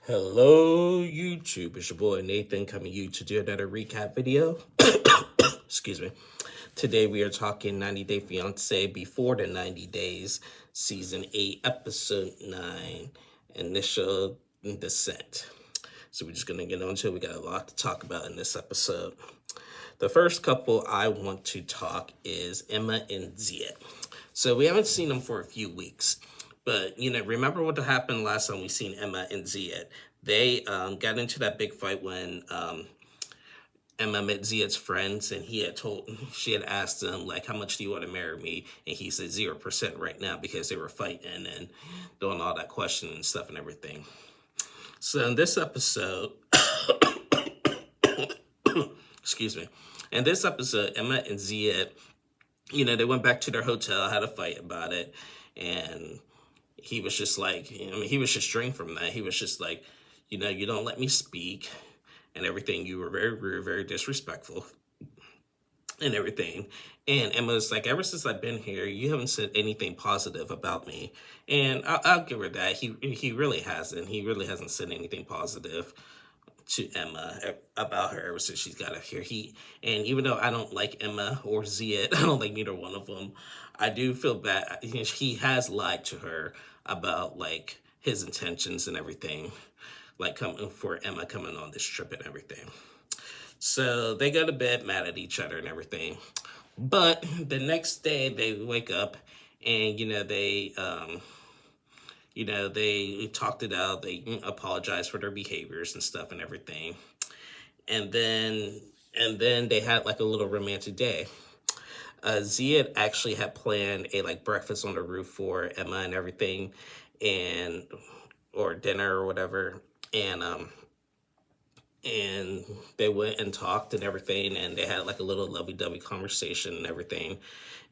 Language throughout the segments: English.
Hello, YouTube. It's your boy Nathan coming to you to do another recap video. Excuse me. Today we are talking 90 Day Fiancé Before the 90 Days, Season 8, Episode 9, Initial Descent. So we're just going to get on to it. We got a lot to talk about in this episode. The first couple I want to talk is Emma and Ziet. So we haven't seen them for a few weeks. But, remember what happened last time we seen Emma and Ziet? They got into that big fight when Emma met Ziet's friends, and she had asked him, like, how much do you want to marry me? And he said 0% right now because they were fighting and doing all that questioning and stuff and everything. So in this episode, excuse me, in this episode, Emma and Ziet, they went back to their hotel, had a fight about it, and he was just like, he was just drained from that. He was just like, you don't let me speak and everything. You were very rude, very disrespectful and everything. And Emma's like, ever since I've been here, you haven't said anything positive about me. And I'll give her that. He really hasn't. He really hasn't said anything positive to Emma about her ever since she's got here. And even though I don't like Emma or Ziet, I don't like neither one of them, I do feel bad. He has lied to her about like his intentions and everything, like coming for Emma coming on this trip and everything. So they go to bed mad at each other and everything. But the next day they wake up and they talked it out. They apologized for their behaviors and stuff and everything. And then they had like a little romantic day. Ziad actually had planned a like breakfast on the roof for Emma and everything, or dinner or whatever. And they went and talked and everything, and they had like a little lovey-dovey conversation and everything.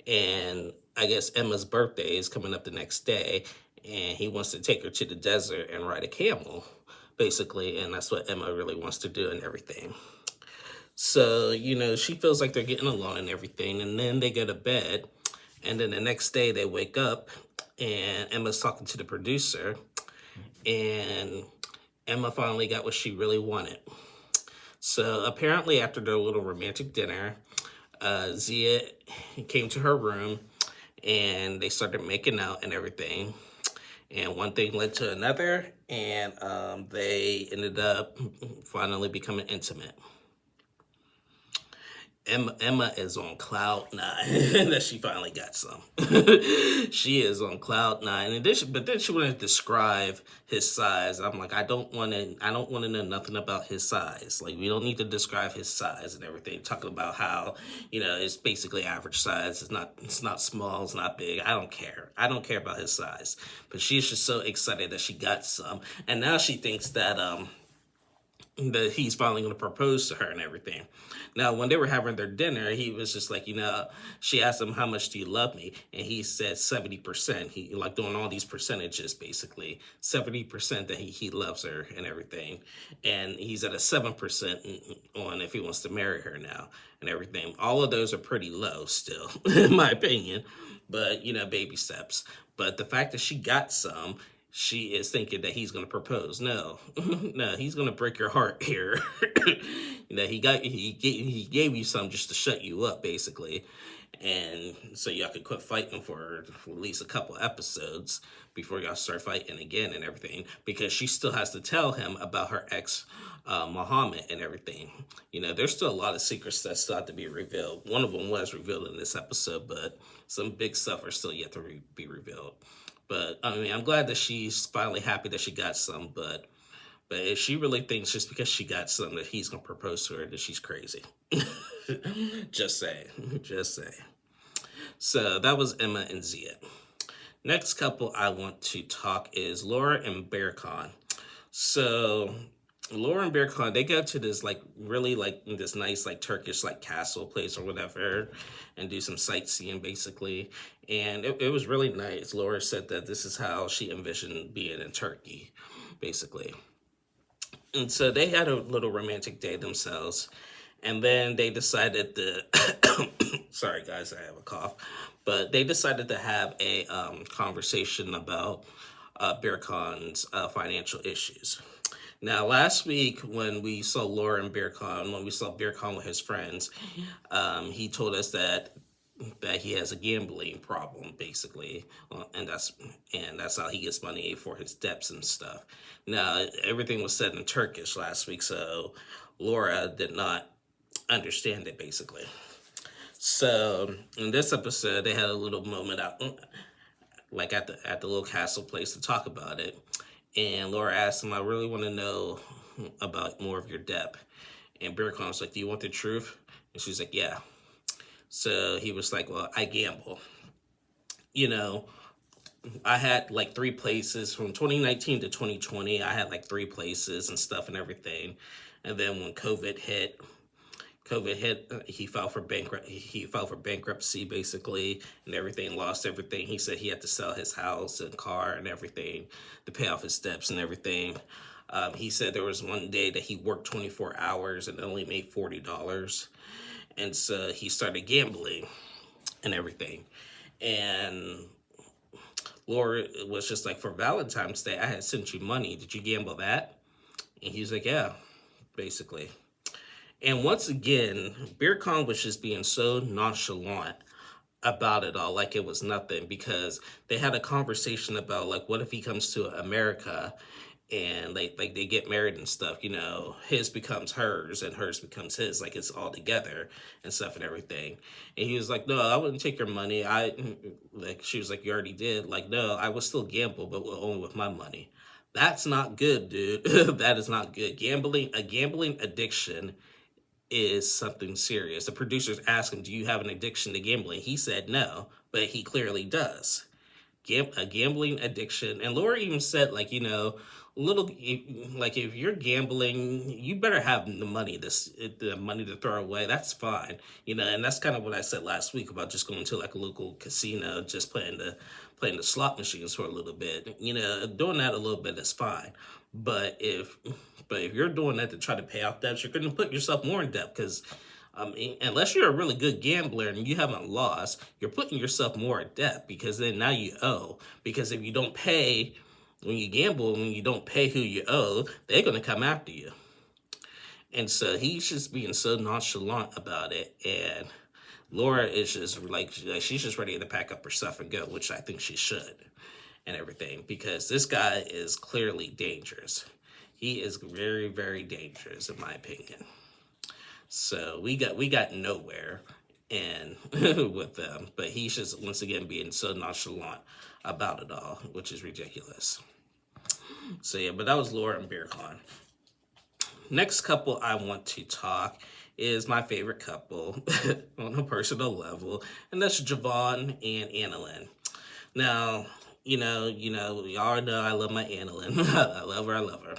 And I guess Emma's birthday is coming up the next day, and he wants to take her to the desert and ride a camel, basically, and that's what Emma really wants to do and everything. So, she feels like they're getting along and everything, and then they go to bed, and then the next day they wake up, and Emma's talking to the producer, and Emma finally got what she really wanted. So apparently after their little romantic dinner, Zia came to her room and they started making out and everything. And one thing led to another, and they ended up finally becoming intimate. Emma is on cloud 9 that she finally got some. She is on cloud 9, but then she wanted to describe his size. I'm like, I don't want to know nothing about his size. Like, we don't need to describe his size and everything. Talking about how it's basically average size. It's not small. It's not big. I don't care. I don't care about his size. But she's just so excited that she got some, and now she thinks that he's finally going to propose to her and everything. Now, when they were having their dinner, he was just like, she asked him, how much do you love me? And he said 70%. He like doing all these percentages, basically. 70% that he loves her and everything. And he's at a 7% on if he wants to marry her now and everything. All of those are pretty low still, in my opinion. But, baby steps. But the fact that she got some, she is thinking that he's going to propose. No, no, he's going to break your heart here. He gave you some just to shut you up, basically. And so y'all could quit fighting for at least a couple episodes before y'all start fighting again and everything. Because she still has to tell him about her ex, Muhammad, and everything. There's still a lot of secrets that still have to be revealed. One of them was revealed in this episode, but some big stuff are still yet to be revealed. But, I'm glad that she's finally happy that she got some, but if she really thinks just because she got some that he's going to propose to her, then she's crazy. Just saying. So that was Emma and Zia. Next couple I want to talk is Laura and Bearcon. So Laura and Bearcon, they go to this this nice Turkish castle place or whatever, and do some sightseeing basically. And it was really nice. Laura said that this is how she envisioned being in Turkey, basically. And so they had a little romantic day themselves. And then they decided to, sorry guys, I have a cough. But they decided to have a conversation about Bearcon's financial issues. Now, last week when we saw Laura and BeerCon, when we saw BeerCon with his friends, he told us that he has a gambling problem, basically, and that's how he gets money for his debts and stuff. Now, everything was said in Turkish last week, so Laura did not understand it, basically. So in this episode, they had a little moment out, like at the little castle place to talk about it. And Laura asked him, "I really want to know about more of your debt." And Bearcon was like, "Do you want the truth?" And she's like, "Yeah." So he was like, "Well, I gamble. You know, I had like three places from 2019 to 2020. I had like three places and stuff and everything. And then when COVID hit, he filed for bankruptcy basically, and everything. Lost everything. He said he had to sell his house and car and everything to pay off his debts and everything. He said there was one day that he worked 24 hours and only made $40, and so he started gambling and everything. And Laura was just like, "For Valentine's Day, I had sent you money. Did you gamble that?" And he's like, "Yeah, basically." And once again, Beer Kong was just being so nonchalant about it all, like it was nothing, because they had a conversation about like, what if he comes to America and they get married and stuff, his becomes hers and hers becomes his, like it's all together and stuff and everything. And he was like, "No, I wouldn't take your money. She was like, "You already did." Like, "No, I would still gamble, but only with my money." That's not good, dude. That is not good. A gambling addiction is something serious. The producers asked him, "Do you have an addiction to gambling?" He said no, but he clearly does. A gambling addiction. And Laura even said, like, little, like, if you're gambling, you better have the money to throw away. That's fine, and that's kind of what I said last week about just going to like a local casino, just playing the slot machines for a little bit. Doing that a little bit is fine. But if you're doing that to try to pay off debts, you're going to put yourself more in debt, because unless you're a really good gambler and you haven't lost, you're putting yourself more in debt, because then now you owe. Because if you don't pay when you gamble, when you don't pay who you owe, they're going to come after you. And so he's just being so nonchalant about it. And Laura is just like she's just ready to pack up her stuff and go, which I think she should and everything, because this guy is clearly dangerous. He is very, very dangerous, in my opinion. So we got nowhere and with them, but he's just once again being so nonchalant about it all, which is ridiculous. So yeah, but that was Laura and BeerCon. Next couple I want to talk is my favorite couple on a personal level, and that's Javon and Annalyn. Now, y'all know I love my Annalyn. I love her.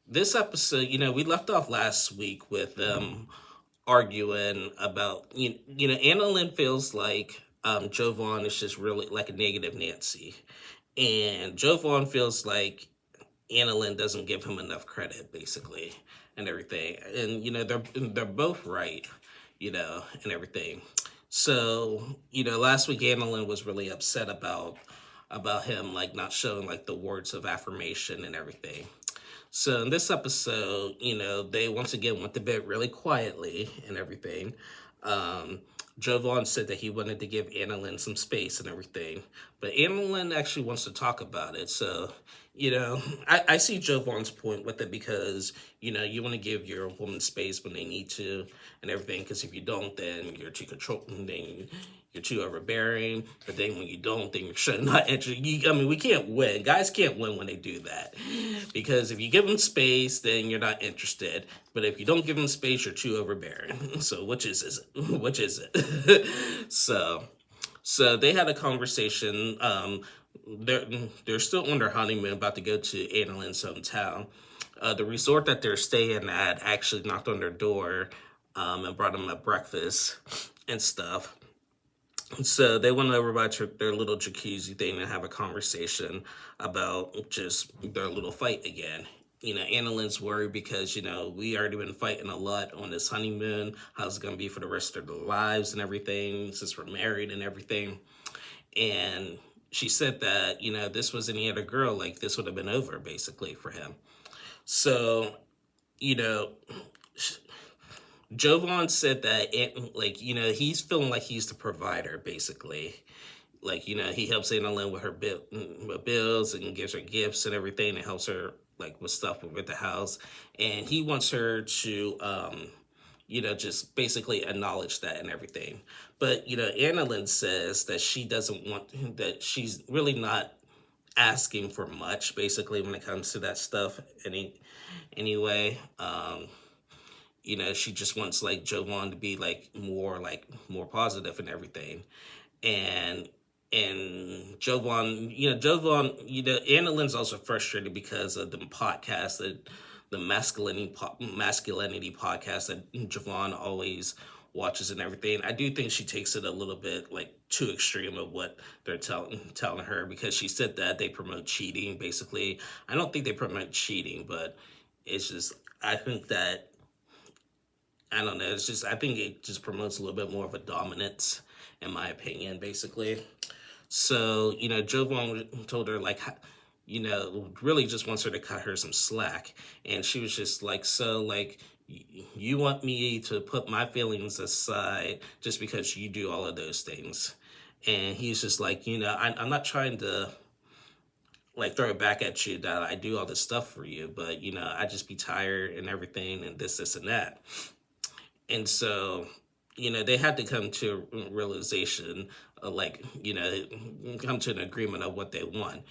This episode, we left off last week with them arguing about, Annalyn feels like Jovan is just really like a negative Nancy. And Jovan feels like Annalyn doesn't give him enough credit, basically, and everything. And, they're both right, and everything. So, last week Annalyn was really upset about him, like, not showing, like, the words of affirmation and everything. So in this episode, they once again went to bed really quietly and everything. Jovan said that he wanted to give Annalyn some space and everything, but Annalyn actually wants to talk about it. So, I see Jovan's point with it, because, you want to give your woman space when they need to and everything, because if you don't, then you're too controlling, then you're too overbearing, but then when you don't, then you're not interested. We can't win. Guys can't win when they do that, because if you give them space, then you're not interested, but if you don't give them space, you're too overbearing. So which is it? So they had a conversation. They're still on their honeymoon, about to go to Annalyn's hometown. The resort that they're staying at actually knocked on their door and brought them a breakfast and stuff. So they went over by their little jacuzzi thing and have a conversation about just their little fight again. Annalyn's worried because, we already been fighting a lot on this honeymoon. How's it going to be for the rest of their lives and everything, since we're married and everything. And she said that, this was any other girl, like this would have been over basically for him. So, you know, Jovan said that he's feeling like he's the provider basically. Like, he helps Anna Lynn with her with bills and gives her gifts and everything, and helps her like with stuff with the house. And he wants her to just basically acknowledge that and everything. But, Anna Lynn says that she doesn't want, that she's really not asking for much, basically, when it comes to that stuff. Anyway, she just wants like Jovan to be more positive and everything. And Jovan, Anna Lynn's also frustrated because of the podcast, the masculinity podcast that Jovan always watches and everything. I do think she takes it a little bit like too extreme of what they're telling her, because she said that they promote cheating. Basically, I don't think they promote cheating, but it's just, I think that, I don't know. It's just, I think it just promotes a little bit more of a dominance, in my opinion, basically. So, Jovan told her, like, really just wants her to cut her some slack. And she was just like, so, like, you want me to put my feelings aside just because you do all of those things. And he's just like, I'm not trying to, like, throw it back at you that I do all this stuff for you, but, I just be tired and everything and this, and that. And so, they had to come to a realization, come to an agreement of what they want.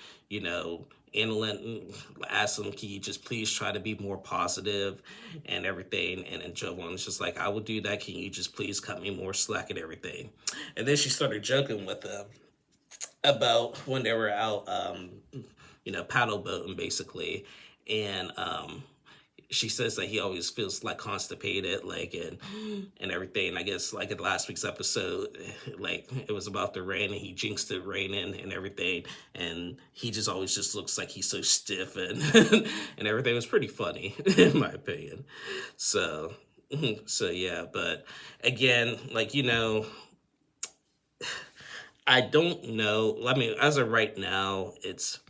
Anna Lynn asked him, can you just please try to be more positive and everything? And then Jovan was just like, I will do that. Can you just please cut me more slack and everything? And then she started joking with him about when they were out, paddle boating, basically. And, she says that he always feels like constipated, like, and everything. I guess like in last week's episode, like it was about the rain and he jinxed it raining and everything, and he just always just looks like he's so stiff and and everything. It was pretty funny in my opinion. So yeah, but again, like, I don't know. I mean, as of right now, it's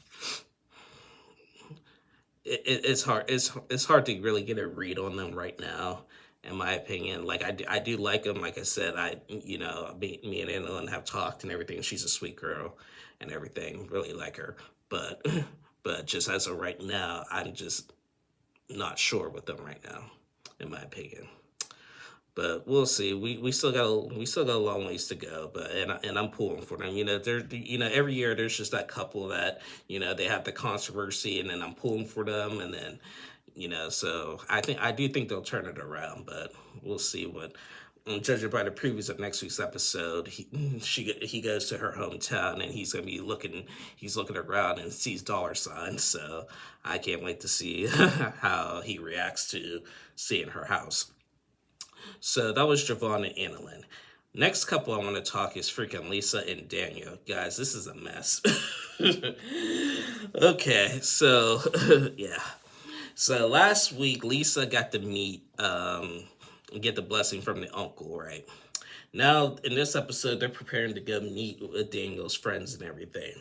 hard. It's hard to really get a read on them right now, in my opinion. Like, I do like them. Like I said, me and Annalyn have talked and everything. She's a sweet girl and everything. Really like her, but but just as of right now, I'm just not sure with them right now, in my opinion. But we'll see. We still got a long ways to go. But and I'm pulling for them. Every year there's just that couple that they have the controversy, and then I'm pulling for them, and then so I do think they'll turn it around. But we'll see what. Judging by the previews of next week's episode, he goes to her hometown and he's gonna be looking. He's looking around and sees dollar signs. So I can't wait to see how he reacts to seeing her house. So that was Jovan and Annalyn. Next couple I want to talk is freaking Lisa and Daniel. Guys, this is a mess. Okay, so yeah. So last week, Lisa got to meet, get the blessing from the uncle, right? Now, in this episode, they're preparing to go meet with Daniel's friends and everything.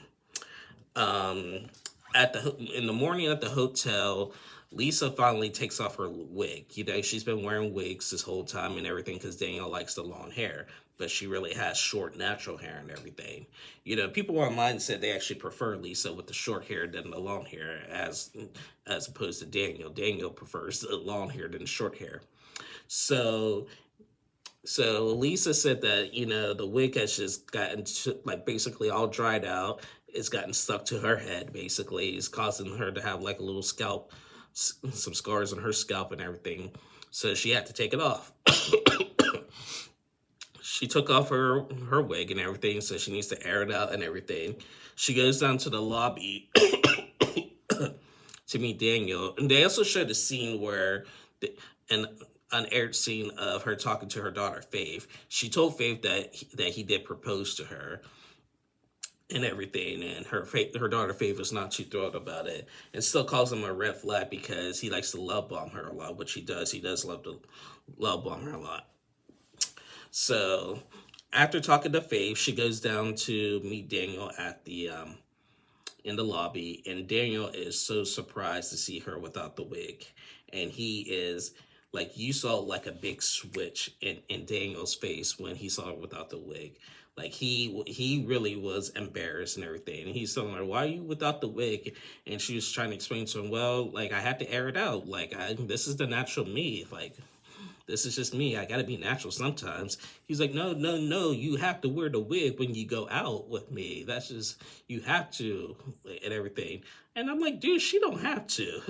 In the morning at the hotel, Lisa finally takes off her wig. She's been wearing wigs this whole time and everything because Daniel likes the long hair, but she really has short, natural hair and everything. People online said they actually prefer Lisa with the short hair than the long hair, as opposed to Daniel. Daniel prefers the long hair than the short hair. So Lisa said that, the wig has just gotten basically all dried out. It's gotten stuck to her head, basically. It's causing her to have like a little scalp, some scars on her scalp and everything. So she had to take it off. She took off her wig and everything, so she needs to air it out and everything. She goes down to the lobby to meet Daniel. And they also showed a scene where, an unaired scene of her talking to her daughter, Faith. She told Faith that he did propose to her and everything, and her daughter Faith was not too thrilled about it, and still calls him a red flag because he likes to love bomb her a lot, which he does. He does love to love bomb her a lot. So after talking to Faith, she goes down to meet Daniel at the in the lobby, and Daniel is so surprised to see her without the wig, and he is like, you saw like a big switch in Daniel's face when he saw her without the wig. Like he really was embarrassed and everything. And he's telling her, "Why are you without the wig?" And she was trying to explain to him, "Well, like I had to air it out. Like this is the natural me. Like this is just me. I gotta be natural sometimes." He's like, "No, no, no. You have to wear the wig when you go out with me. That's just, you have to," and everything. And I'm like, dude, she don't have to.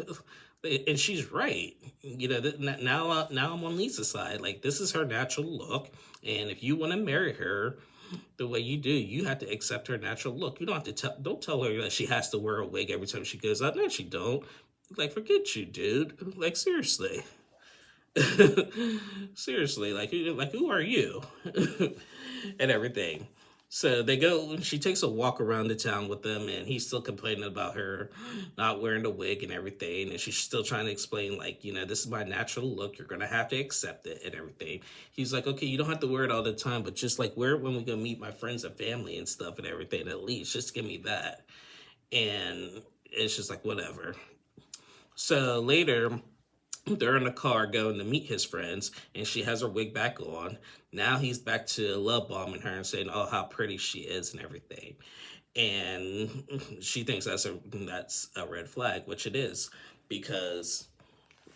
And she's right. You know, now I'm on Lisa's side. Like, this is her natural look. And if you want to marry her the way you do, you have to accept her natural look. You don't have to don't tell her that she has to wear a wig every time she goes out. No, she don't. Like, forget you, dude. Like, seriously. Seriously, like who are you? And everything. So they go, she takes a walk around the town with them, and he's still complaining about her not wearing the wig and everything. And she's still trying to explain, like, you know, this is my natural look. You're going to have to accept it and everything. He's like, okay, you don't have to wear it all the time, but just like wear it when we go meet my friends and family and stuff and everything, at least. Just give me that. And it's just like, whatever. So later, they're in the car going to meet his friends, and she has her wig back on. Now he's back to love bombing her and saying, "Oh, how pretty she is," and everything. And she thinks that's a red flag, which it is, because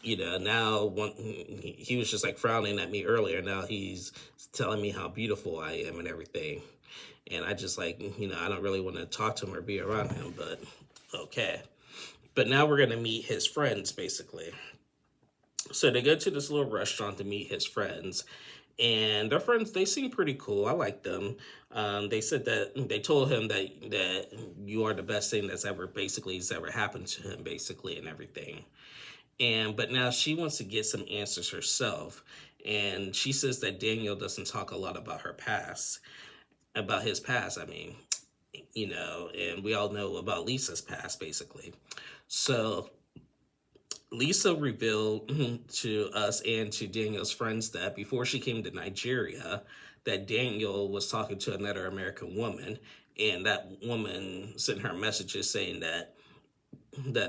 you know, now he was just like frowning at me earlier. Now he's telling me how beautiful I am and everything. And I just like, you know, I don't really want to talk to him or be around him, but okay. But now we're going to meet his friends, basically. So they go to this little restaurant to meet his friends, and their friends, they seem pretty cool. I like them. They said that they told him that you are the best thing that's ever happened to him, basically, and everything. And but now she wants to get some answers herself, and she says that Daniel doesn't talk a lot about his past. I mean, you know, and we all know about Lisa's past, basically. So Lisa revealed to us and to Daniel's friends that before she came to Nigeria, that Daniel was talking to another American woman, and that woman sent her messages saying that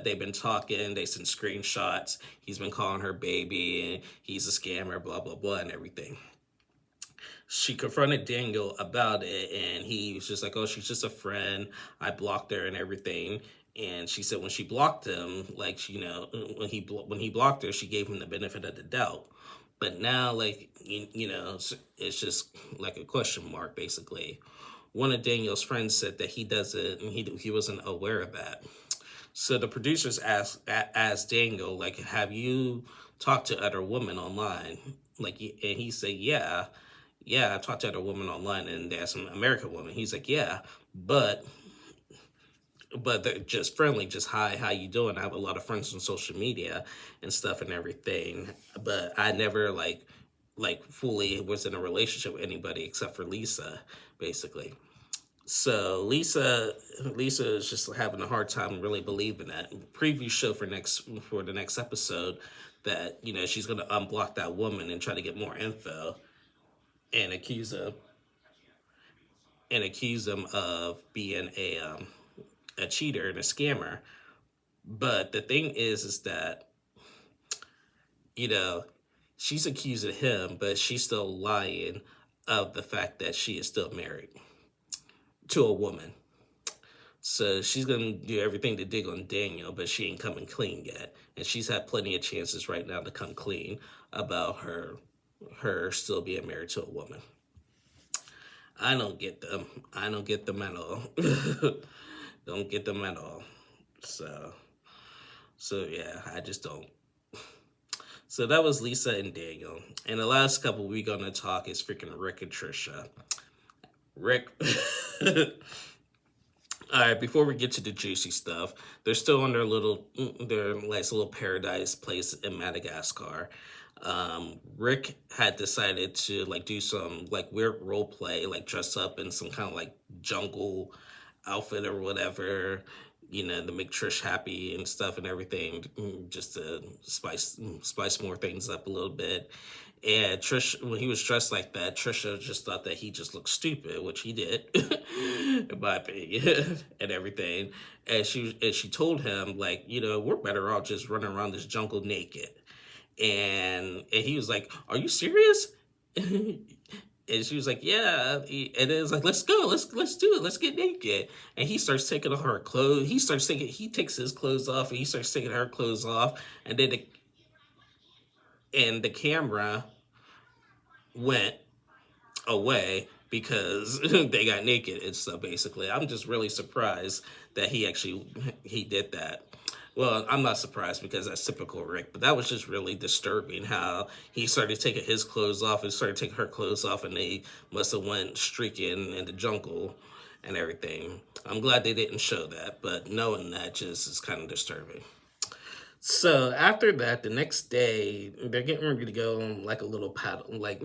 they've been talking, they sent screenshots, he's been calling her baby, and he's a scammer, blah, blah, blah, and everything. She confronted Daniel about it, and he was just like, "Oh, she's just a friend. I blocked her and everything." And she said when she blocked him, like, you know, when he blocked her, she gave him the benefit of the doubt. But now, like, you know, it's just like a question mark, basically. One of Daniel's friends said that he wasn't aware of that. So the producers asked Daniel, like, "Have you talked to other women online?" Like, and he said, "Yeah, I talked to other women online, and there's some American women." He's like, "Yeah, but they're just friendly, just hi, how you doing? I have a lot of friends on social media and stuff and everything, but I never like fully was in a relationship with anybody except for Lisa, basically." So Lisa is just having a hard time really believing that. Preview show for the next episode that, you know, she's gonna unblock that woman and try to get more info and accuse them of being a cheater and a scammer. But the thing is that, you know, she's accusing him, but she's still lying of the fact that she is still married to a woman. So she's going to do everything to dig on Daniel, but she ain't coming clean yet. And she's had plenty of chances right now to come clean about her still being married to a woman. I don't get them. I don't get them at all. Don't get them at all. So yeah, I just don't. So that was Lisa and Daniel. And the last couple we're going to talk is freaking Rick and Trisha. Rick. All right, before we get to the juicy stuff, they're still on their nice little paradise place in Madagascar. Rick had decided to like do some like weird role play, like dress up in some kind of like jungle outfit or whatever, to make Trish happy and stuff and everything, just to spice more things up a little bit. And Trish, when he was dressed like that, Trisha just thought that he just looked stupid, which he did, in my opinion, and everything. And she told him, like, we're better off just running around this jungle naked. And he was like, "Are you serious?" And she was like, "Yeah." And it was like, "Let's go, let's do it, let's get naked." And he starts taking off her clothes. He takes his clothes off, and he starts taking her clothes off. And then the camera went away because they got naked and stuff. Basically, I'm just really surprised that he did that. Well, I'm not surprised because that's typical Rick, but that was just really disturbing how he started taking his clothes off and started taking her clothes off, and they must have went streaking in the jungle and everything. I'm glad they didn't show that, but knowing that just is kind of disturbing. So after that, the next day, they're getting ready to go on like a little paddle, like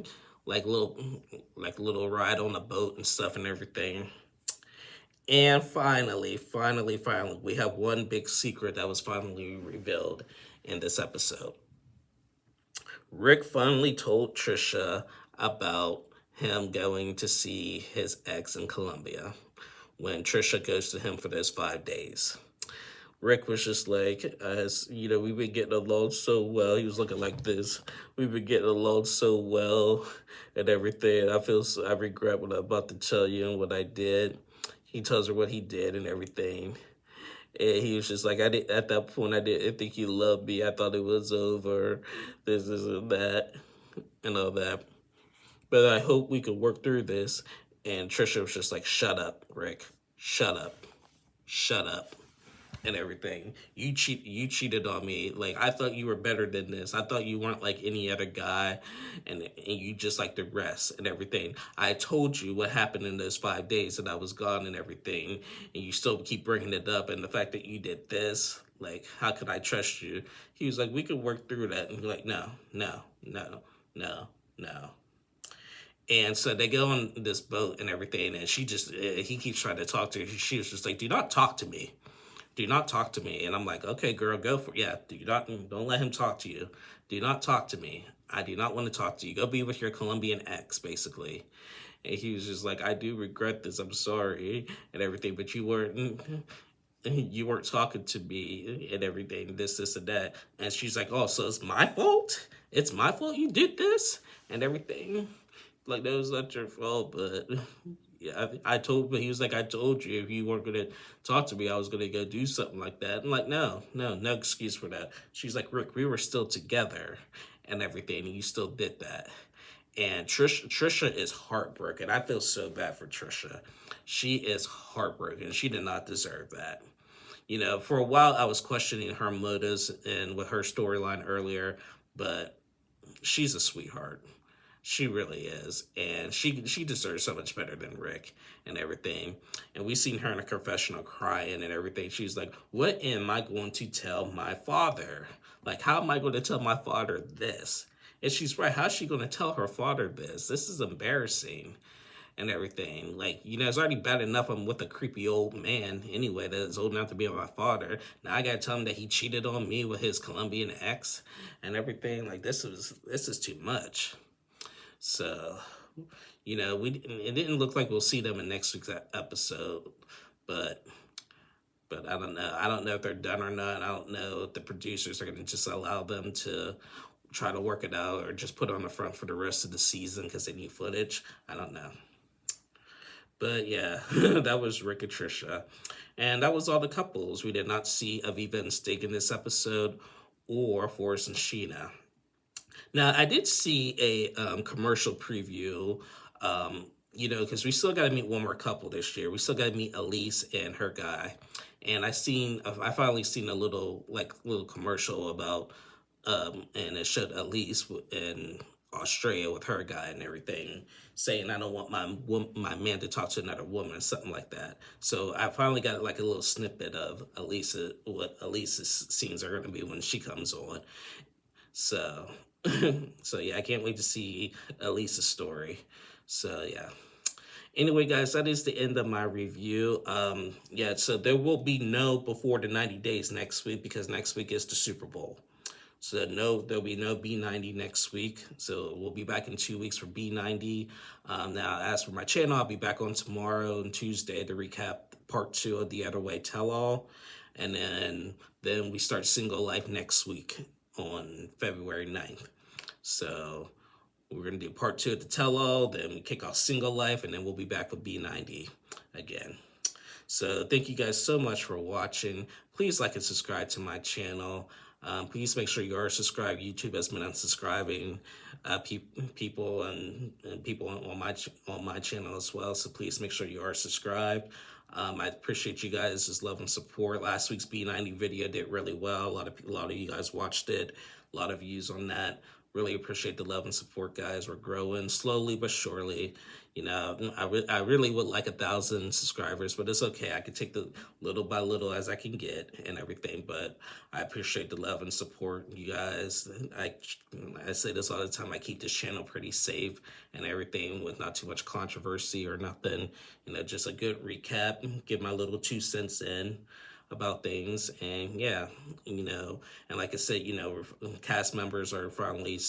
little ride on a boat and stuff and everything. And finally, we have one big secret that was finally revealed in this episode. Rick finally told Trisha about him going to see his ex in Colombia when Trisha goes to him for those 5 days. Rick was just like, as we've been getting along so well. He was looking like this. We've been getting along so well and everything. I regret what I'm about to tell you and what I did. He tells her what he did and everything. And he was just like, at that point, I didn't think he loved me. I thought it was over. This, and that, and all that. But I hope we could work through this. And Trisha was just like, "Shut up, Rick. Shut up. Shut up." And everything. You cheated on me. Like, I thought you were better than this. I thought you weren't like any other guy, and you just like the rest and everything. I told you what happened in those 5 days that I was gone and everything, and you still keep bringing it up. And the fact that you did this, like, how could I trust you? He was like, "We could work through that." And you're like, "No, no, no, no, no." And so they go on this boat and everything, and he keeps trying to talk to her. She was just like, "Do not talk to me. Do not talk to me." And I'm like, "Okay, girl, go for it. Yeah, don't let him talk to you. Do not talk to me. I do not want to talk to you. Go be with your Colombian ex," basically. And he was just like, "I do regret this. I'm sorry," and everything, "but you weren't talking to me and everything, this, and that." And she's like, "Oh, so it's my fault? It's my fault you did this?" And everything. Like, that was not your fault, but yeah, but he was like, "I told you if you weren't going to talk to me, I was going to go do something like that." I'm like, no excuse for that. She's like, "Rick, we were still together and everything, and you still did that." And Trisha is heartbroken. I feel so bad for Trisha. She is heartbroken. She did not deserve that. For a while, I was questioning her motives and with her storyline earlier, but she's a sweetheart. She really is. And she deserves so much better than Rick and everything. And we seen her in a confessional crying and everything. She's like, "What am I going to tell my father? Like, how am I going to tell my father this?" And she's right. How's she going to tell her father this? This is embarrassing and everything. Like, it's already bad enough I'm with a creepy old man anyway that's old enough to be my father. Now I gotta tell him that he cheated on me with his Colombian ex and everything. Like, this is too much. So, it didn't look like we'll see them in next week's episode, but I don't know. I don't know if they're done or not. I don't know if the producers are going to just allow them to try to work it out or just put it on the front for the rest of the season because they need footage. I don't know. But yeah, that was Rick and Trisha. And that was all the couples. We did not see Aviva and Stig in this episode, or Forrest and Sheena. Now, I did see a commercial preview, because we still got to meet one more couple this year. We still got to meet Elise and her guy. And I finally seen a little commercial about, and it showed Elise in Australia with her guy and everything, saying, "I don't want my man to talk to another woman," or something like that. So I finally got like a little snippet of what Elise's scenes are going to be when she comes on. So, so yeah, I can't wait to see Elisa's story. So yeah. Anyway, guys, that is the end of my review. Yeah, so there will be no before the 90 days next week because next week is the Super Bowl. So no, there'll be no B90 next week. So we'll be back in 2 weeks for B90. Now, as for my channel, I'll be back on tomorrow and Tuesday to recap part 2 of the Other Way Tell-All. And then we start Single Life next week on February 9th. So we're going to do part 2 of the Tell-All, then we kick off Single Life, and then we'll be back with B90 again. So thank you guys so much for watching. Please like and subscribe to my channel. Please make sure you are subscribed. YouTube has been unsubscribing people and people on my channel as well. So please make sure you are subscribed. I appreciate you guys' love and support. Last week's B90 video did really well. A lot of you guys watched it. A lot of views on that. Really appreciate the love and support, guys. We're growing slowly but surely. You know, I really would like 1,000 subscribers, but it's okay. I can take the little by little as I can get and everything. But I appreciate the love and support, you guys. I say this all the time. I keep this channel pretty safe and everything with not too much controversy or nothing. You know, just a good recap. Give my little 2 cents in about things. And yeah, you know, and like I said, you know, cast members are finally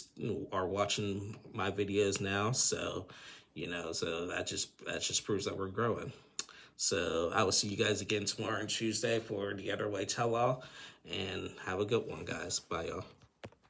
watching my videos now. So, you know, so that just proves that we're growing. So I will see you guys again tomorrow and Tuesday for the Other Way Tell-All, and have a good one, guys. Bye, y'all.